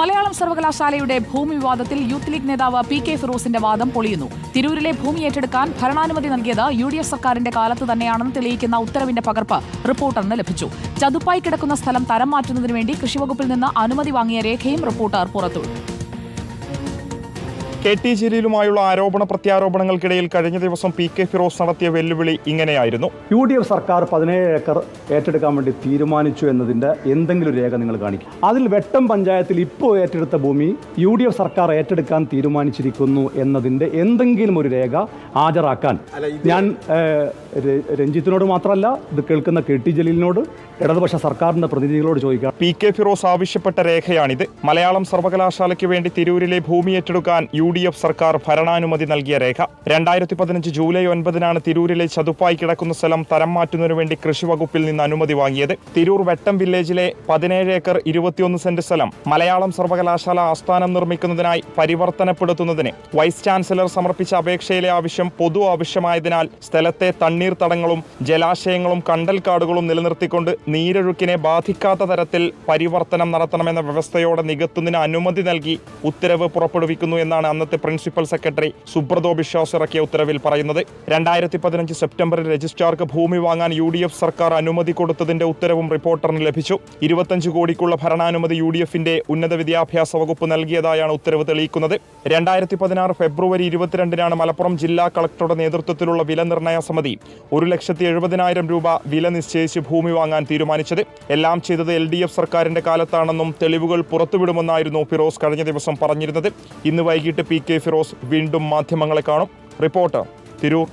മലയാളം സർവകലാശാലയുടെ ഭൂമി വിവാദത്തിൽ യൂത്ത് ലീഗ് നേതാവ് പി കെ ഫിറോസിന്റെ വാദം പൊളിയുന്നു. തിരൂരിലെ ഭൂമി ഏറ്റെടുക്കാൻ ഭരണാനുമതി നൽകിയത് UDF സർക്കാരിന്റെ കാലത്ത് തന്നെയാണെന്ന് തെളിയിക്കുന്ന ഉത്തരവിന്റെ പകർപ്പ് റിപ്പോർട്ടറിന് ലഭിച്ചു. ചതുപ്പായി കിടക്കുന്ന സ്ഥലം തരം മാറ്റുന്നതിന് വേണ്ടി കൃഷിവകുപ്പിൽ നിന്ന് അനുമതി വാങ്ങിയ രേഖയും റിപ്പോർട്ടർ പുറത്തുവിട്ടു. KT ജലീലുമായുള്ള ആരോപണ പ്രത്യാരോപണങ്ങൾക്കിടയിൽ കഴിഞ്ഞ ദിവസം പി കെ ഫിറോസ് നടത്തിയ വെല്ലുവിളി ഇങ്ങനെയായിരുന്നു. UDF സർക്കാർ 17 ഏക്കർ ഏറ്റെടുക്കാൻ വേണ്ടി തീരുമാനിച്ചു എന്നതിൻ്റെ എന്തെങ്കിലും രേഖ നിങ്ങൾ കാണിക്കും. അതിൽ വെട്ടം പഞ്ചായത്തിൽ ഇപ്പോൾ ഏറ്റെടുത്ത ഭൂമി UDF സർക്കാർ ഏറ്റെടുക്കാൻ തീരുമാനിച്ചിരിക്കുന്നു എന്നതിൻ്റെ എന്തെങ്കിലും ഒരു രേഖ ഹാജരാക്കാൻ ഞാൻ രഞ്ജിത്തിനോട് മാത്രമല്ല ഇത് കേൾക്കുന്ന KT ജലീലിനോട് ഇടതുപക്ഷ സർക്കാരിൻ്റെ പ്രതിനിധികളോട് ചോദിക്കാം. പി കെ ഫിറോസ് ആവശ്യപ്പെട്ട രേഖയാണിത്. മലയാളം സർവകലാശാലയ്ക്ക് വേണ്ടി തിരൂരിലെ ഭൂമി ഏറ്റെടുക്കാൻ UDF സർക്കാർ ഭരണാനുമതി നൽകിയ രേഖ. 2015 ജൂലൈ 9-നാണ് തിരൂരിലെ ചതുപ്പായി കിടക്കുന്ന സ്ഥലം തരം മാറ്റുന്നതിനു വേണ്ടി കൃഷിവകുപ്പിൽ നിന്ന് അനുമതി വാങ്ങിയത്. തിരൂർ വെട്ടം വില്ലേജിലെ 17 ഏക്കർ 21 സെന്റ് സ്ഥലം മലയാളം സർവകലാശാല ആസ്ഥാനം നിർമ്മിക്കുന്നതിനായി പരിവർത്തനപ്പെടുത്തുന്നതിന് വൈസ് ചാൻസലർ സമർപ്പിച്ച അപേക്ഷയിലെ ആവശ്യം പൊതു ആവശ്യമായതിനാൽ സ്ഥലത്തെ തണ്ണീർത്തടങ്ങളും ജലാശയങ്ങളും കണ്ടൽക്കാടുകളും നിലനിർത്തിക്കൊണ്ട് നീരൊഴുക്കിനെ ബാധിക്കാത്ത തരത്തിൽ പരിവർത്തനം നടത്തണമെന്ന വ്യവസ്ഥയോടെ നികത്തുന്നതിന് അനുമതി നൽകി ഉത്തരവ് പുറപ്പെടുവിക്കുന്നു എന്നാണ് അന്നത്തെ പ്രിൻസിപ്പൽ സെക്രട്ടറി സുബ്രതോ ബിശ്വാസ് ഇറക്കിയ ഉത്തരവിൽ പറയുന്നത്. 2015 സെപ്റ്റംബറിൽ രജിസ്ട്രാർക്ക് ഭൂമി വാങ്ങാൻ UDF സർക്കാർ അനുമതി കൊടുത്തതിന്റെ ഉത്തരവും റിപ്പോർട്ടറിന് ലഭിച്ചു. 25 കോടിക്കുള്ള ഭരണാനുമതി UDFന്റെ ഉന്നത വിദ്യാഭ്യാസ വകുപ്പ് നൽകിയതായാണ് ഉത്തരവ് തെളിയിക്കുന്നത്. 2016 ഫെബ്രുവരി 22-നാണ് മലപ്പുറം ജില്ലാ കളക്ടറുടെ നേതൃത്വത്തിലുള്ള വില നിർണയ സമിതി 1,70,000 രൂപ വില നിശ്ചയിച്ച് ഭൂമി വാങ്ങാൻ തീരുമാനിച്ചത്. എല്ലാം ചെയ്തത് LDF സർക്കാരിന്റെ കാലത്താണെന്നും തെളിവുകൾ പുറത്തുവിടുമെന്നായിരുന്നു ഫിറോസ് കഴിഞ്ഞ ദിവസം പറഞ്ഞിരുന്നത്. ഇന്ന് വൈകിട്ട് പി കെ ഫിറോസ് വീണ്ടും മാധ്യമങ്ങളെ കാണും. റിപ്പോർട്ടർ, തിരൂർ.